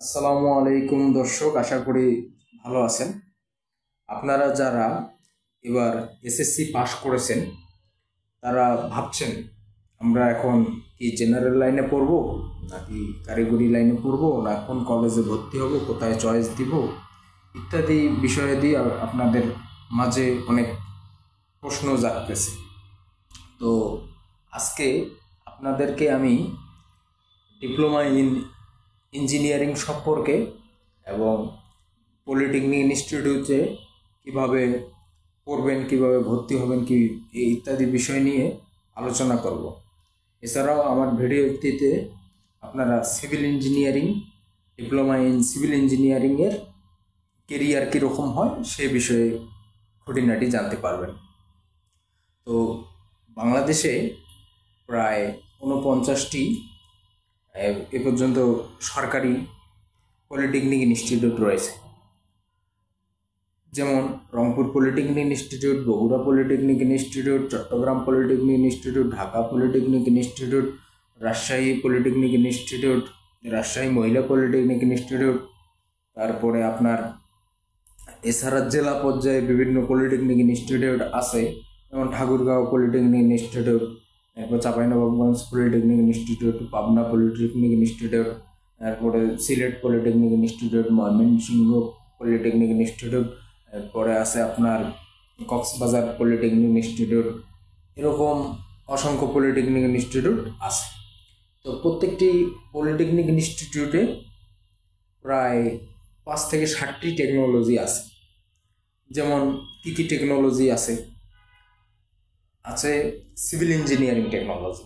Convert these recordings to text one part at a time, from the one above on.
আসসালামু আলাইকুম দর্শক, আশা করি ভালো আছেন। আপনারা যারা এবার এসএসসি পাশ করেছেন তারা ভাবছেন আমরা এখন কি জেনারেল লাইনে পড়ব নাকি কারিগরি লাইনে পড়ব, না কোন কলেজে ভর্তি হব, কোথায় চয়েস দিব ইত্যাদি বিষয়ে দিয়ে আপনাদের মাঝে অনেক প্রশ্ন জাগতেছে। তো আজকে আপনাদেরকে আমি ডিপ্লোমা ইন ইঞ্জিনিয়ারিং সম্পর্কে এবং পলিটেকনিক ইনস্টিটিউটে কিভাবে পড়বেন, কিভাবে ভর্তি হবেন কি এই ইত্যাদি বিষয় নিয়ে আলোচনা করব। এছাড়াও আমার ভিডিওটিতে আপনারা civil engineering, diploma in civil ইঞ্জিনিয়ারিংয়ের কেরিয়ার কীরকম হয় সে বিষয়ে খুঁটিনাটি জানতে পারবেন। তো বাংলাদেশে প্রায় 49টি এ পর্যন্ত সরকারি পলিটেকনিক ইনস্টিটিউট রয়েছে, যেমন Rangpur polytechnic institute, Bogura polytechnic institute, Chattogram polytechnic institute, Dhaka polytechnic institute, Rajshahi polytechnic institute, Rajshahi মহিলা পলিটেকনিক ইনস্টিটিউট। তারপরে আপনার এছাড়া জেলা পর্যায়ে বিভিন্ন পলিটেকনিক ইনস্টিটিউট আছে, যেমন ঠাকুরগাঁও পলিটেকনিক ইনস্টিটিউট, এরপর Chapainawabganj polytechnic institute, Pabna polytechnic institute, তারপরে Sylhet polytechnic institute, Mymensingh polytechnic institute, এরপরে আছে আপনার কক্সবাজার পলিটেকনিক ইনস্টিটিউট। এরকম অসংখ্য পলিটেকনিক ইনস্টিটিউট আছে। তো প্রত্যেকটি পলিটেকনিক ইনস্টিটিউটে প্রায় 5 থেকে 7টি টেকনোলজি আছে। যেমন কী কী টেকনোলজি আছে? আছে সিভিল ইঞ্জিনিয়ারিং টেকনোলজি,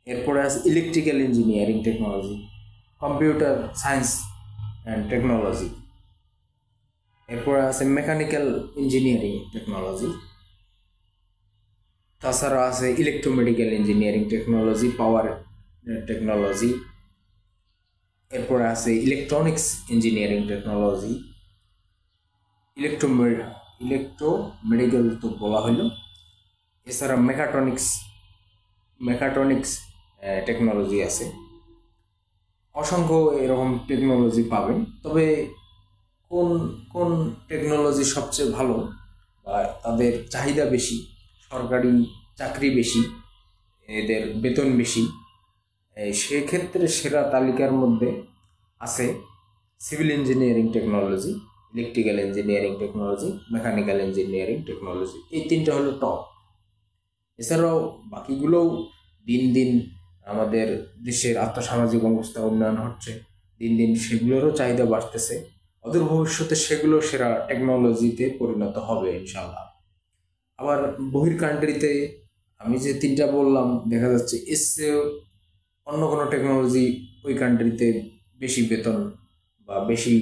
এরপরে আছে electrical engineering technology, computer science and technology, এরপরে আছে মেকানিক্যাল ইঞ্জিনিয়ারিং টেকনোলজি, তাছাড়া আছে ইলেকট্রোমেডিক্যাল ইঞ্জিনিয়ারিং টেকনোলজি, পাওয়ার টেকনোলজি, এরপরে আছে ইলেকট্রনিক্স ইঞ্জিনিয়ারিং টেকনোলজি, ইলেকট্রোমেডিক্যাল তো বলা হলো। এছাড়া মেকাট্রনিক্স টেকনোলজি আছে। অসংখ্য এরকম টেকনোলজি পাবেন। তবে কোন কোন টেকনোলজি সবচেয়ে ভালো বা তাদের চাহিদা বেশি, সরকারি চাকরি বেশি, এদের বেতন বেশি, সেক্ষেত্রে সেরা তালিকার মধ্যে আছে civil engineering technology, electrical engineering technology, mechanical engineering technology. এই তিনটা হলো টপ। এছাড়াও বাকিগুলোও দিন দিন আমাদের দেশের আর্থসামাজিক অবস্থা উন্নয়ন হচ্ছে, দিন দিন সেগুলোরও চাহিদা বাড়তেছে। অদূর ভবিষ্যতে সেগুলো সেরা টেকনোলজিতে পরিণত হবে ইনশাল্লাহ। আবার বহির কান্ট্রিতে আমি যে তিনটা বললাম, দেখা যাচ্ছে এর চেয়েও অন্য কোনো টেকনোলজি ওই কান্ট্রিতে বেশি বেতন বা বেশি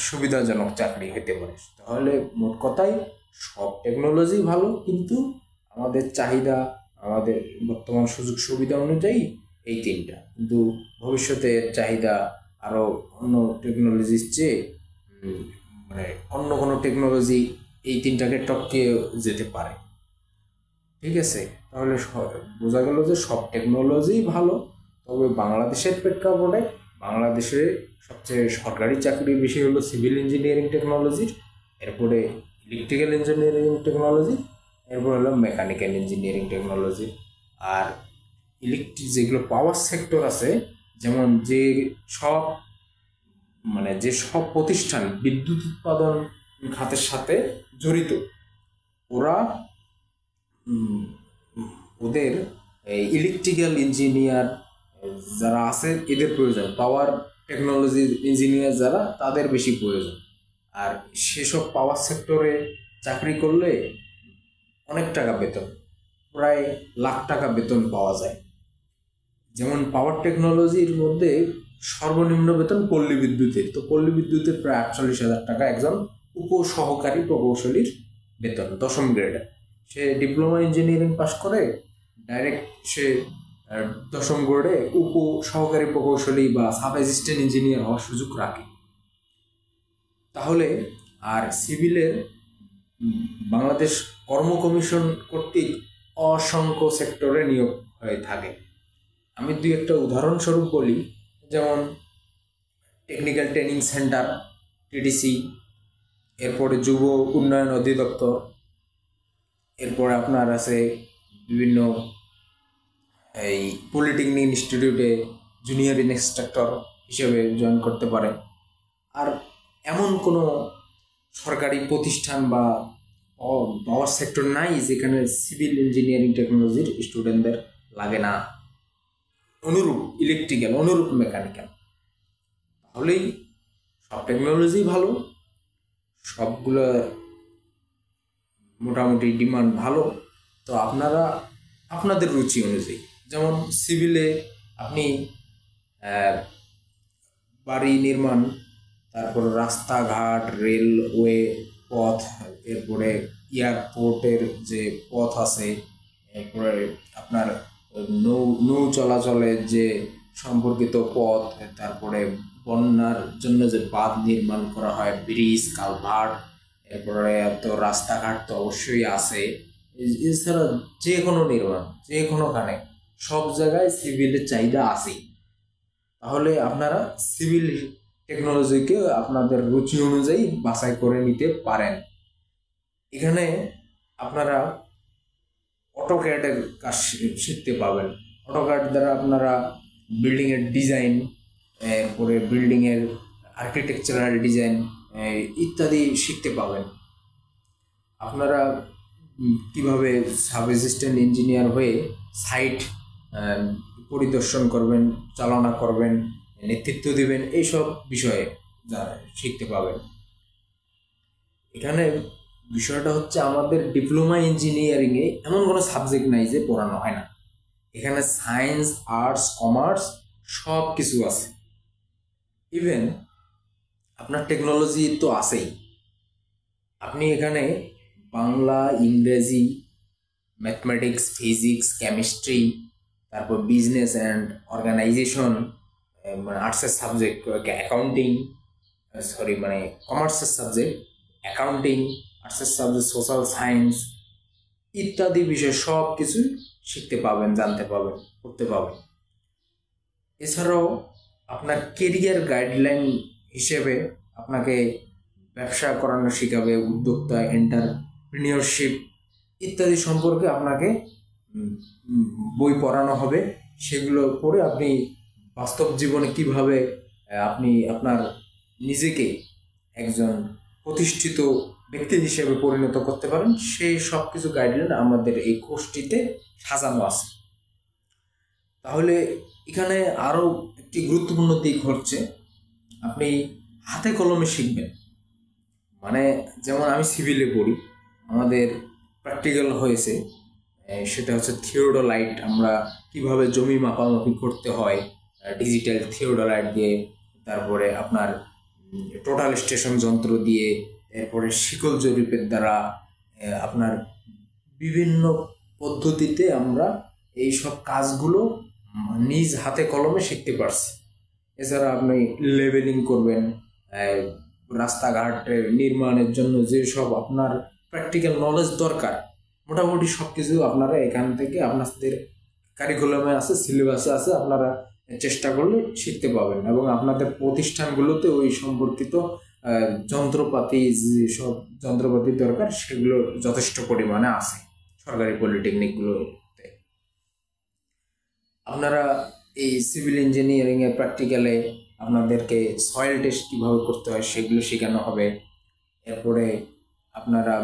সুবিধাজনক চাকরি হতে পারে। তাহলে মোট কথাই সব টেকনোলজি ভালো, কিন্তু আমাদের চাহিদা, আমাদের বর্তমান সুযোগ সুবিধা অনুযায়ী এই তিনটা, কিন্তু ভবিষ্যতে চাহিদা আরও অন্য টেকনোলজির চেয়ে মানে অন্য কোনো টেকনোলজি এই তিনটাকে টপকে যেতে পারে। ঠিক আছে, তাহলে বোঝা গেল যে সব টেকনোলজি ভালো। তবে বাংলাদেশের প্রেক্ষাপটে বাংলাদেশে সবচেয়ে সরকারি চাকরি বেশি হলো সিভিল ইঞ্জিনিয়ারিং টেকনোলজির, এরপরে ইলেকট্রিক্যাল ইঞ্জিনিয়ারিং টেকনোলজি, এরপর হলো মেকানিক্যাল ইঞ্জিনিয়ারিং টেকনোলজি। আর যেগুলো পাওয়ার সেক্টর আছে, যেমন যে সব প্রতিষ্ঠান বিদ্যুৎ উৎপাদন খাতের সাথে জড়িত, ওদের ইলেকট্রিক্যাল ইঞ্জিনিয়ার যারা আছে এদের প্রয়োজন, পাওয়ার টেকনোলজি ইঞ্জিনিয়ার যারা তাদের বেশি প্রয়োজন। আর সেসব পাওয়ার সেক্টরে চাকরি করলে অনেক টাকা বেতন, প্রায় লাখ টাকা বেতন পাওয়া যায়। যেমন পাওয়ার টেকনোলজির মধ্যে সর্বনিম্ন বেতন পল্লী বিদ্যুতের, তো পল্লী বিদ্যুতের প্রায় 48,000 টাকা একজন উপসহকারী প্রকৌশলীর বেতন, 10ম গ্রেডে। সে ডিপ্লোমা ইঞ্জিনিয়ারিং পাশ করে ডাইরেক্ট সে 10ম গ্রেডে উপসহকারী প্রকৌশলী বা সাব অ্যাসিস্ট্যান্ট ইঞ্জিনিয়ার হওয়ার সুযোগ রাখে। তাহলে আর সিভিলের বাংলাদেশ কর্ম কমিশন কর্তৃক অসংখ্য সেক্টরে নিয়োগ হয়ে থাকে। আমি দুই একটা উদাহরণস্বরূপ বলি, যেমন টেকনিক্যাল ট্রেনিং সেন্টার টিটিসি, এরপরে যুব উন্নয়ন অধিদপ্তর, এরপরে আপনার আছে বিভিন্ন এই পলিটেকনিক ইনস্টিটিউটে জুনিয়র ইনস্ট্রাক্টর হিসেবে জয়েন করতে পারে। আর এমন কোনো সরকারি প্রতিষ্ঠান বা পাওয়ার সেক্টর নাই যেখানে সিভিল ইঞ্জিনিয়ারিং টেকনোলজির স্টুডেন্টদের লাগে না। অনুরূপ ইলেকট্রিক্যাল, অনুরূপ মেকানিক্যাল, তাহলেই সব টেকনোলজি ভালো, সবগুলো মোটামুটি ডিমান্ড ভালো। তো আপনারা আপনাদের রুচি অনুযায়ী, যেমন সিভিলে আপনি বাড়ি নির্মাণ, তারপর রাস্তাঘাট, রেলওয়ে পথ, এরপরে এয়ারপোর্টের যে পথ আছে, এরপরে আপনার নৌ চলাচলের যে সম্পর্কিত পথ, তারপরে বন্যার জন্য যে বাঁধ নির্মাণ করা হয়, ব্রিজ, কালভার্ট, এরপরে তো রাস্তাঘাট তো অবশ্যই আছে। এছাড়া যে কোনো নির্মাণ, যে কোনোখানে সব জায়গায় সিভিলের চাহিদা আছে। তাহলে আপনারা সিভিল টেকনোলজিকে আপনাদের রুচি অনুযায়ী বাছাই করে নিতে পারেন। এখানে আপনারা অটোক্যাডের কাজ শিখতে পাবেন। অটোক্যাড দ্বারা আপনারা বিল্ডিংয়ের ডিজাইন, এরপরে বিল্ডিংয়ের আর্কিটেকচারাল ডিজাইন ইত্যাদি শিখতে পাবেন। আপনারা কিভাবে সাব অ্যাসিস্ট্যান্ট ইঞ্জিনিয়ার হয়ে সাইট পরিদর্শন করবেন, চালনা করবেন, নেতৃত্ব দিবেন, এইসব বিষয়ে শিখতে পাবেন। এখানে বিষয়টা হচ্ছে আমাদের ডিপ্লোমা ইঞ্জিনিয়ারিংয়ে এমন কোনো সাবজেক্ট নাই যে পড়ানো হয় না। এখানে সায়েন্স, আর্টস, কমার্স সব কিছু আছে। ইভেন আপনার টেকনোলজি তো আছেই, আপনি এখানে বাংলা, ইংরেজি, ম্যাথমেটিক্স, ফিজিক্স, কেমিস্ট্রি, তারপর বিজনেস অ্যান্ড অর্গানাইজেশন, মানে আর্টসের সাবজেক্ট, অ্যাকাউন্টিং, কমার্সের সাবজেক্ট অ্যাকাউন্টিং, আর্টসের সাবজেক্ট সোশ্যাল সায়েন্স ইত্যাদি বিষয় সব কিছু শিখতে পাবেন, জানতে পাবেন, করতে পাবেন। এছাড়াও আপনার কেরিয়ার গাইডলাইন হিসেবে আপনাকে ব্যবসা করানো শেখাবে, উদ্যোক্তা, এন্টারপ্রেনিয়রশিপ ইত্যাদি সম্পর্কে আপনাকে বই পড়ানো হবে। সেগুলো পড়ে আপনি বাস্তব জীবনে কিভাবে আপনি আপনার নিজেকে একজন প্রতিষ্ঠিত ব্যক্তি হিসেবে পরিণত করতে পারেন, সেই সব কিছু গাইডলাইন আমাদের এই কোর্সটিতে সাজানো আছে। তাহলে এখানে আরও একটি গুরুত্বপূর্ণ দিক হচ্ছে আপনি হাতে কলমে শিখবেন। মানে যেমন আমি সিভিলে পড়ি, আমাদের প্র্যাকটিক্যাল হয়েছে, সেটা হচ্ছে থিওডোলাইট। আমরা কিভাবে জমি মাপামাপি করতে হয় ডিজিটাল থিওডোলাইট দিয়ে, তারপরে আপনার টোটাল স্টেশন যন্ত্র দিয়ে, এরপরে শিকল জরিপের দ্বারা আপনার বিভিন্ন পদ্ধতিতে আমরা এই সব কাজগুলো নিজ হাতে কলমে শিখতে পারছি। এছাড়া আপনি লেবেলিং করবেন, রাস্তাঘাট নির্মাণের জন্য যেসব আপনার প্র্যাকটিক্যাল নলেজ দরকার, মোটামুটি সব কিছু আপনারা এখান থেকে আপনাদের কারিকুলামে আছে, সিলেবাসে আছে, আপনারা চেষ্টা করলে শিখতে পাবেন। এবং আপনাদের প্রতিষ্ঠানগুলোতে ওই সম্পর্কিত যন্ত্রপাতি, যেসব যন্ত্রপাতি দরকার সেগুলো যথেষ্ট পরিমাণে আছে সরকারি পলিটেকনিকগুলোতে। আপনারা এই সিভিল ইঞ্জিনিয়ারিংয়ে প্র্যাকটিক্যালে আপনাদেরকে সয়েল টেস্ট কীভাবে করতে হয় সেগুলো শেখানো হবে। এরপরে আপনারা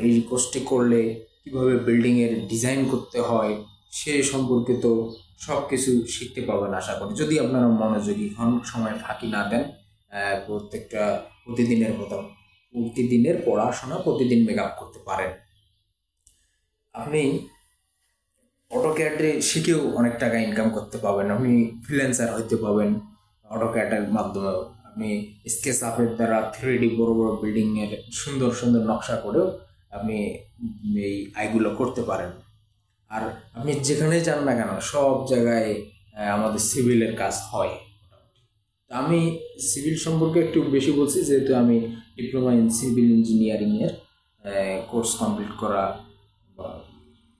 এই কোর্সটি করলে কীভাবে বিল্ডিংয়ের ডিজাইন করতে হয় সে সম্পর্কিত সব কিছু শিখতে পাবেন আশা করি, যদি আপনারা মনোযোগী হন, সময় ফাঁকি না দেন। প্রতিদিনের পড়াশোনা প্রতিদিন মেকআপ করতে পারেন। আপনি অটোক্যাডে শিখেও অনেক টাকা ইনকাম করতে পাবেন, আপনি ফ্রিল্যান্সার হইতে পাবেন অটোক্যাডের মাধ্যমে। আপনি স্কেচ আপের দ্বারা 3D বড় বড় বিল্ডিংয়ের সুন্দর সুন্দর নকশা করেও আপনি এই আয়গুলো করতে পারেন। আর আপনি যেখানেই যান না কেন সব জায়গায় আমাদের সিভিলের কাজ হয়। আমি সিভিল সম্পর্কে একটু বেশি বলছি যেহেতু আমি ডিপ্লোমা ইন সিভিল ইঞ্জিনিয়ারিংয়ের কোর্স কমপ্লিট করা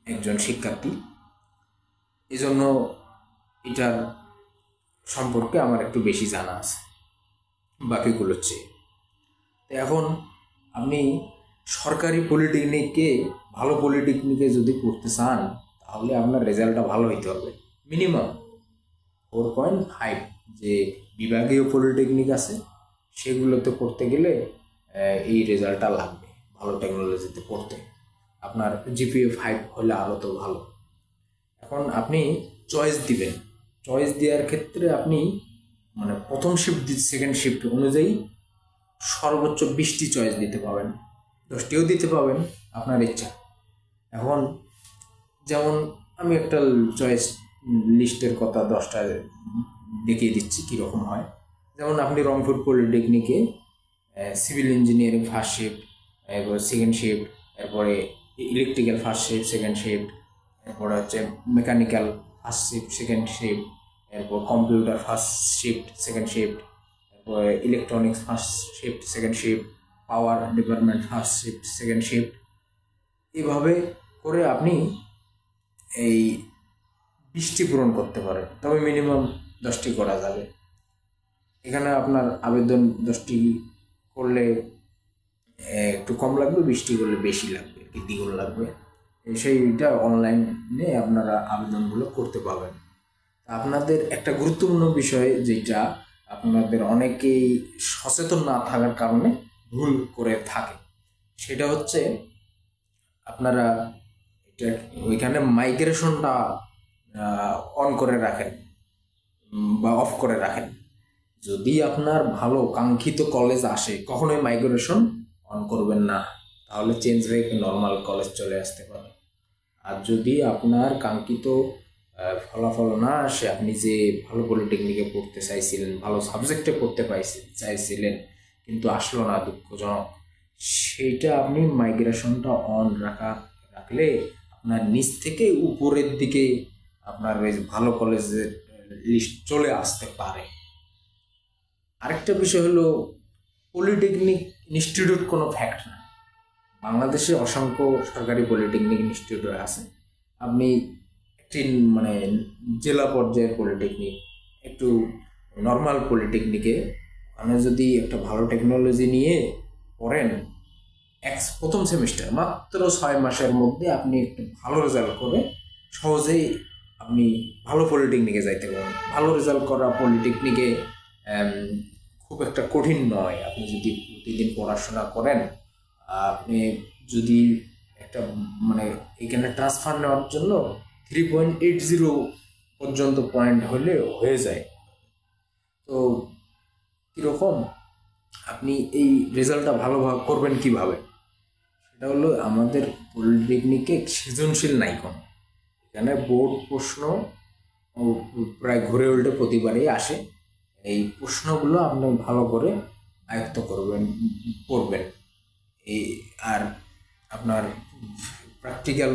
একজন শিক্ষার্থী, এজন্য এটার সম্পর্কে আমার একটু বেশি জানা আছে বাকিগুলোর চেয়ে। তো এখন আপনি সরকারি পলিটেকনিকে, ভালো পলিটেকনিকে যদি পড়তে চান তাহলে আপনার রেজাল্টটা ভালো হইতে হবে। মিনিমাম 4.5 যে বিভাগীয় পলিটেকনিক আছে সেগুলোতে পড়তে গেলে এই রেজাল্টটা লাগবে। ভালো টেকনোলজিতে পড়তে আপনার জিপিএ 5 হলে আরও তো ভালো। এখন আপনি চয়েস দিবেন। চয়েস দেওয়ার ক্ষেত্রে আপনি মানে প্রথম শিফট, সেকেন্ড শিফট অনুযায়ী সর্বোচ্চ 20টি চয়েস দিতে পাবেন, 10টিও দিতে পাবেন, আপনার ইচ্ছা। এখন যেমন আমি একটা চয়েস লিস্টের কথা 10টা দেখিয়ে দিচ্ছি কীরকম হয়। যেমন আপনি রংপুর পলিটেকনিকে সিভিল ইঞ্জিনিয়ারিং ফার্স্ট শিফট, এরপরে সেকেন্ড শিফট, এরপরে electrical first shift second shift, এরপরে হচ্ছে mechanical first shift second shift, এরপর computer first shift second shift, এরপরে electronics first shift second shift, power department first shift second shift. এইভাবে করে আপনি এই 20টি পূরণ করতে পারেন, তবে মিনিমাম 10টি করা যাবে। এখানে আপনার আবেদন 10টি করলে একটু কম লাগবে, 20টি করলে বেশি লাগবে, দ্বিগুণ লাগবে। সেইটা অনলাইনে আপনারা আবেদনগুলো করতে পারবেন। আপনাদের একটা গুরুত্বপূর্ণ বিষয় যেটা আপনাদের অনেকেই সচেতন না থাকার কারণে ভুল করে থাকে, সেটা হচ্ছে আপনারা এটা ওইখানে মাইগ্রেশনটা অন করে রাখেন বা অফ করে রাখেন। যদি আপনার ভালো কাঙ্ক্ষিত কলেজ আসে কখনোই মাইগ্রেশন অন করবেন না, তাহলে চেঞ্জ হয়ে নর্মাল কলেজ চলে আসতে পারে। আর যদি আপনার কাঙ্ক্ষিত ফলাফল না আসে, আপনি যে ভালো পলিটেকনিকে পড়তে চাইছিলেন, ভালো সাবজেক্টে পড়তে চাইছিলেন কিন্তু আসলো না, দুঃখজনক, সেইটা আপনি মাইগ্রেশনটা অন রাখলে আপনার নিচ থেকে উপরের দিকে আপনার ভালো কলেজের লিস্ট চলে আসতে পারে। আরেকটা বিষয় হলো পলিটেকনিক ইনস্টিটিউট কোনো ফ্যাক্ট না। বাংলাদেশে অসংখ্য সরকারি পলিটেকনিক ইনস্টিটিউট আছে। আপনি একটি মানে জেলা পর্যায়ের পলিটেকনিক, একটু নর্মাল পলিটেকনিকে ওখানে যদি একটা ভালো টেকনোলজি নিয়ে পড়েন, প্রথম সেমিস্টার মাত্র 6 মাসের মধ্যে আপনি একটু ভালো রেজাল্ট করে সহজেই আপনি ভালো পলিটেকনিকে যাইতে পারেন। ভালো রেজাল্ট করা পলিটেকনিকে খুব একটা কঠিন নয়। আপনি যদি প্রতিদিন পড়াশোনা করেন, আপনি যদি একটা মানে এখানে ট্রান্সফার নেওয়ার জন্য 3.80 পর্যন্ত পয়েন্ট হলে হয়ে যায়। তো কীরকম আপনি এই রেজাল্টটা ভালোভাবে করবেন কিভাবে, সেটা হলো আমাদের পলিটেকনিকে সৃজনশীল নাই কোনো। এখানে বোর্ড প্রশ্ন প্রায় ঘুরে উল্টে প্রতিবারেই আসে। এই প্রশ্নগুলো আপনি ভালো করে আয়ত্ত করবেন, পড়বেন। এই আর আপনার প্র্যাকটিক্যাল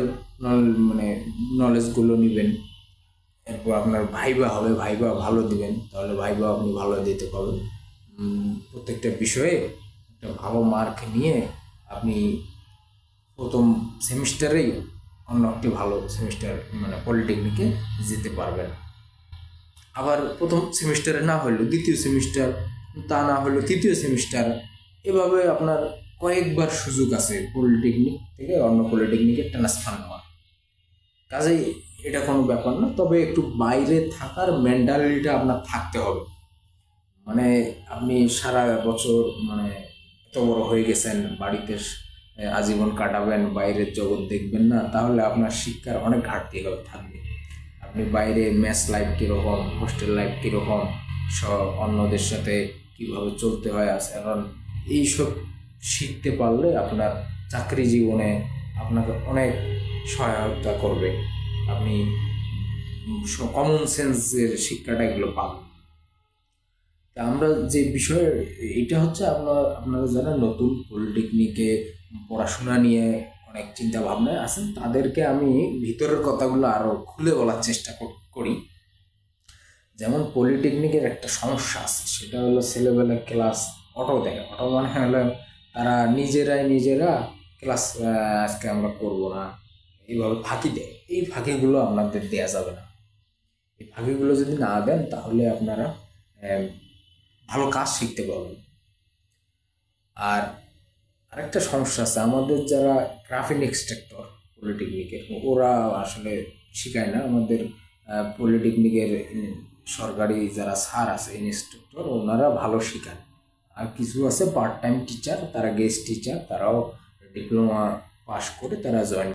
মানে নলেজগুলো নেবেন। এরপর আপনার ভাইবা হবে, ভাইবা ভালো দিবেন, তাহলে ভাইবা আপনি ভালো দিতে পারবেন। প্রত্যেকটা বিষয়ে একটা ভালো মার্ক নিয়ে আপনি প্রথম সেমিস্টারেই অন্য একটি ভালো সেমিস্টার মানে পলিটেকনিকে যেতে পারবেন। আবার প্রথম সেমিস্টারে না হলেও দ্বিতীয় সেমিস্টার, তা না হলেও তৃতীয় সেমিস্টার, এভাবে আপনার কয়েকবার সুযোগ আছে পলিটেকনিক থেকে অন্য পলিটেকনিকে ট্রান্সফার নেওয়ার। কাজেই এটা কোনো ব্যাপার না, তবে একটু বাইরে থাকার মেন্টালিটিটা আপনার থাকতে হবে। মানে আপনি সারা বছর মানে এত বড় হয়ে গেছেন, বাড়িতে আজীবন কাটাবেন, বাইরের জগৎ দেখবেন না, তাহলে আপনার শিক্ষার অনেক ঘাটতি থাকবে। আপনি বাইরে মেস লাইফ কীরকম, হোস্টেল লাইফ কীরকম, অন্যদের সাথে কীভাবে চলতে হয় এখন এইসব শিখতে পারলে আপনার চাকরি জীবনে আপনাকে অনেক সহায়তা করবে। আপনি কমন সেন্সের শিক্ষাটা এগুলো পাবেন। তা আমরা যে বিষয় এটা হচ্ছে আপনারা যারা নতুন পলিটেকনিকে পড়াশোনা নিয়ে অনেক চিন্তা ভাবনায় আছেন, তাদেরকে আমি ভিতরের কথাগুলো আরও খুলে বলার চেষ্টা করি। যেমন পলিটেকনিকের একটা সমস্যা আছে, সেটা হলো ছেলেবেলা ক্লাস অটো দেয়। অটো মানে হলো তারা নিজেরা ক্লাস আজকে আমরা করবো না, এইভাবে ফাঁকি দেয়। এই ফাঁকিগুলো আপনাদের দেয়া যাবে না। এই ফাঁকিগুলো যদি না দেন তাহলে আপনারা ভালো কাজ শিখতে পারবেন। আর আরেকটা সমস্যা আছে, আমাদের যারা গ্রাফিন এক্সট্রাক্টর পলিটেকনিকের, ওরা আসলে শেখায় না। আমাদের পলিটেকনিকের সরকারি যারা স্যার আছে ইনস্ট্রাক্টর, ওনারা ভালো শেখান। আর কিছু আছে পার্ট টাইম টিচার, তারা গেস্ট টিচার, তারাও ডিপ্লোমা পাশ করে তারা জয়েন